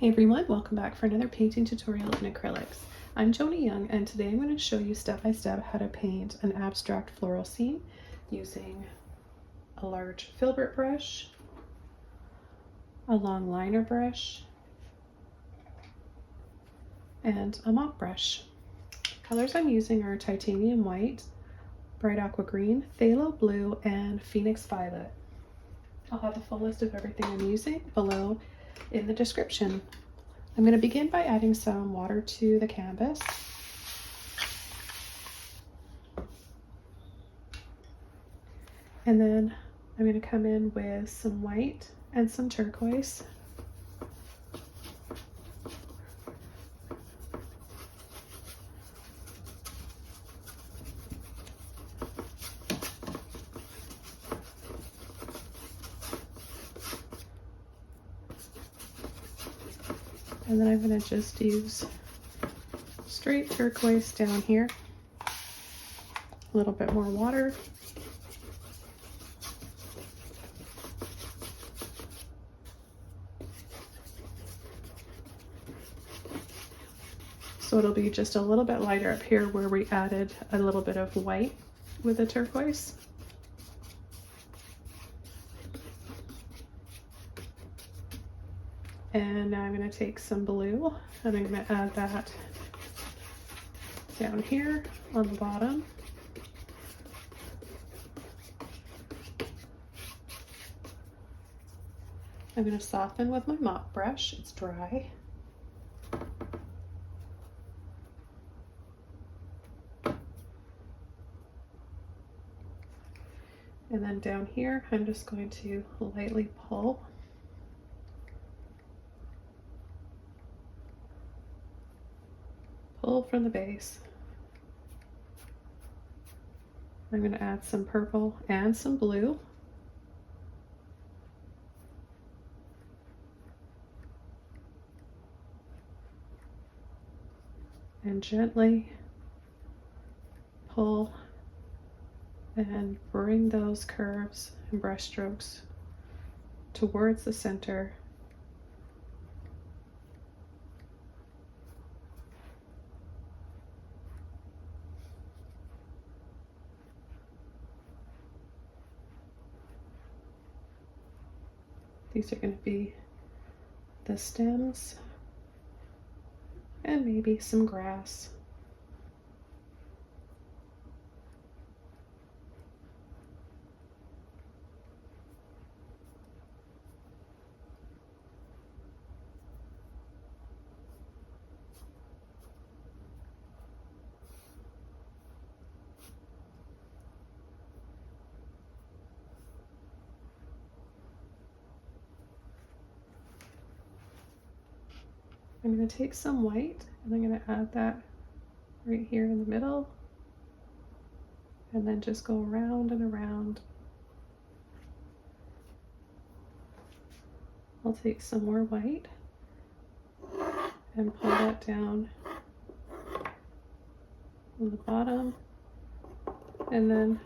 Hey everyone, welcome back for another painting tutorial in acrylics. I'm Joni Young, and today I'm going to show you step by step how to paint an abstract floral scene using a large filbert brush, a long liner brush, and a mop brush. Colors I'm using are titanium white, bright aqua green, phthalo blue, and phoenix violet. I'll have a full list of everything I'm using below in the description. I'm going to begin by adding some water to the canvas. And then I'm going to come in with some white and some turquoise. And then I'm going to just use straight turquoise down here, a little bit more water. So it'll be just a little bit lighter up here where we added a little bit of white with the turquoise. And now I'm going to take some blue and I'm going to add that down here on the bottom. I'm going to soften with my mop brush. It's dry. And then down here, I'm just going to lightly pull. Pull from the base. I'm going to add some purple and some blue. And gently pull and bring those curves and brush strokes towards the center. These are going to be the stems and maybe some grass. I'm going to take some white and I'm going to add that right here in the middle, and then just go around and around. I'll take some more white and pull that down on the bottom, and then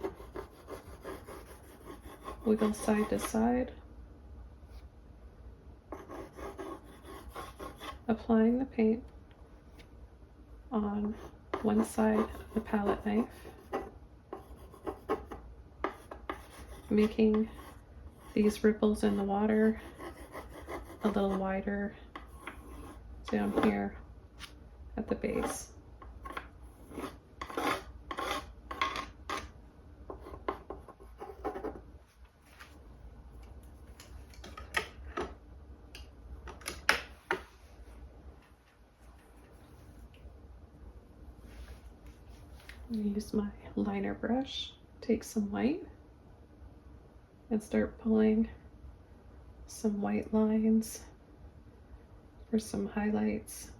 wiggle side to side, applying the paint on one side of the palette knife, making these ripples in the water a little wider down here at the base. Use my liner brush, take some white, and start pulling some white lines for some highlights.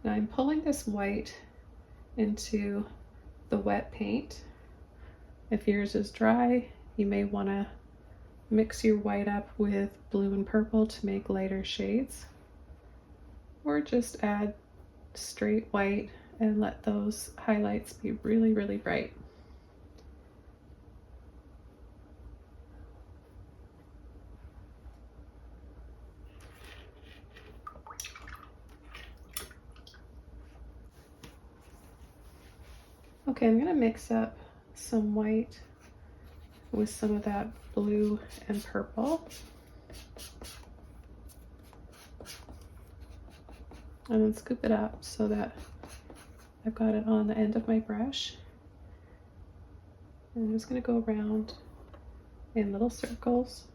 Now I'm pulling this white into the wet paint. If yours is dry, you may want to mix your white up with blue and purple to make lighter shades, or just add straight white and let those highlights be really, really bright. Okay, I'm gonna mix up some white with some of that blue and purple. And then scoop it up so that I've got it on the end of my brush. And I'm just gonna go around in little circles.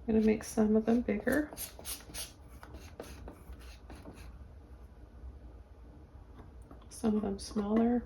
I'm gonna make some of them bigger. Some of them smaller.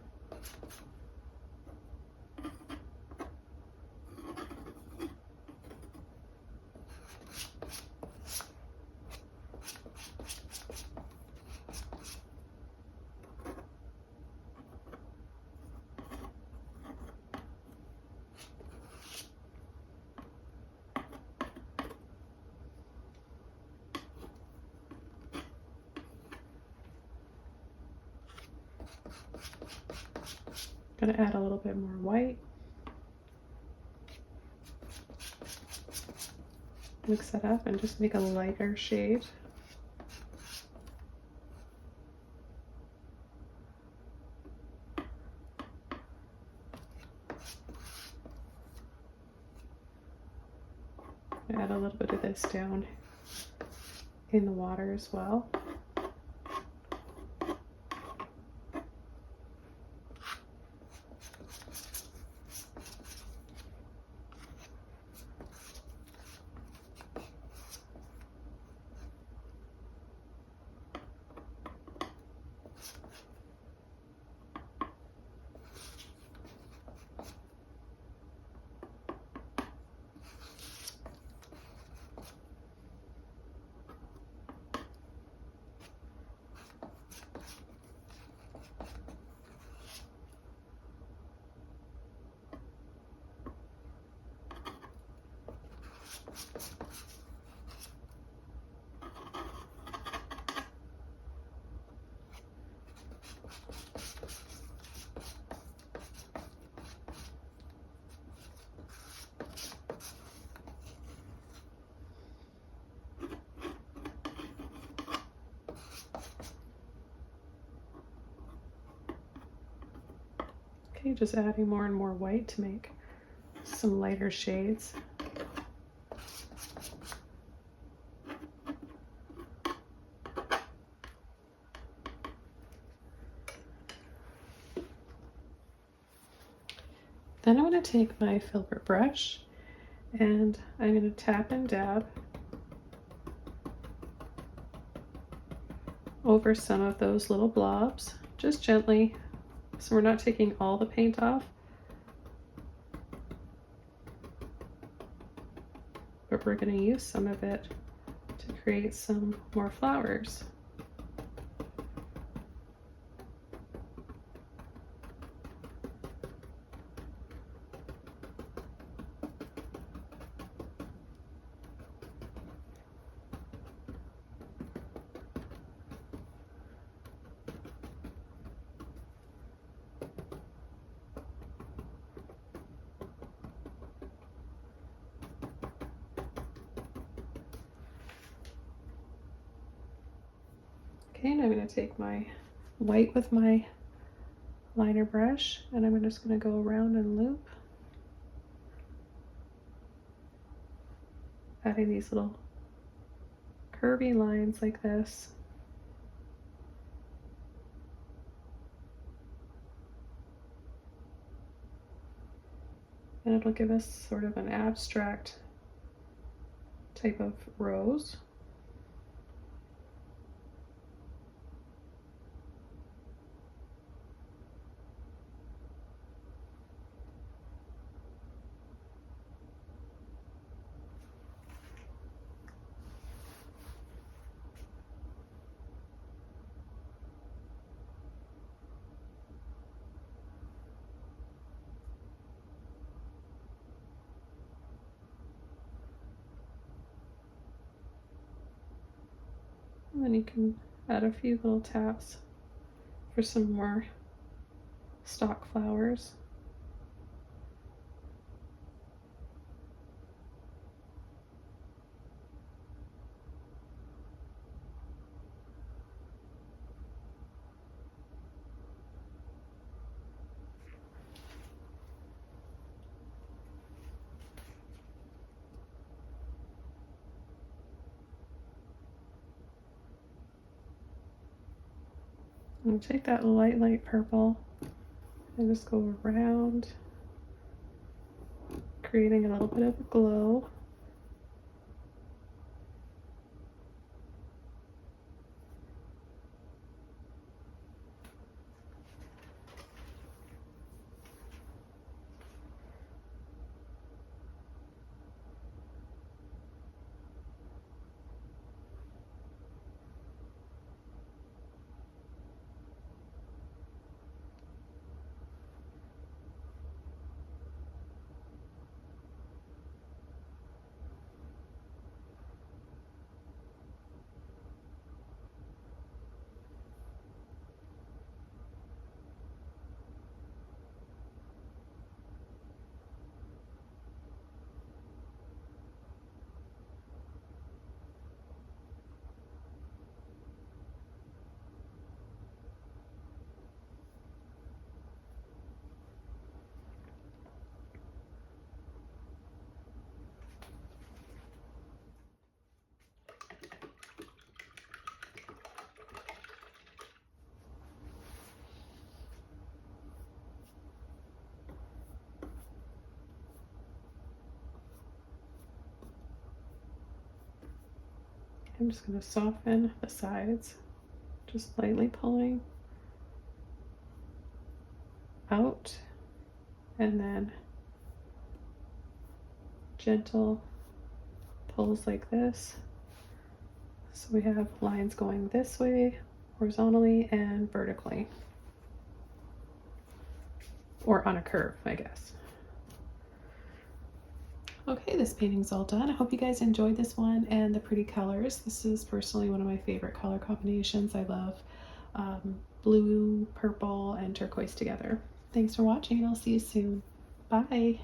Gonna add a little bit more white. Mix that up and just make a lighter shade. Add a little bit of this down in the water as well. Okay, just adding more and more white to make some lighter shades. Then I'm going to take my filbert brush and I'm going to tap and dab over some of those little blobs, just gently, so we're not taking all the paint off, but we're going to use some of it to create some more flowers. Okay, and I'm going to take my white with my liner brush and I'm just going to go around and loop, adding these little curvy lines like this. And it'll give us sort of an abstract type of rose. And then you can add a few little taps for some more stock flowers. I'm gonna take that light purple and just go around, creating a little bit of a glow. I'm just going to soften the sides, just lightly pulling out and then gentle pulls like this. So we have lines going this way, horizontally and vertically, or on a curve, I guess. Okay, this painting's all done. I hope you guys enjoyed this one and the pretty colors. This is personally one of my favorite color combinations. I love blue, purple, and turquoise together. Thanks for watching, and I'll see you soon. Bye.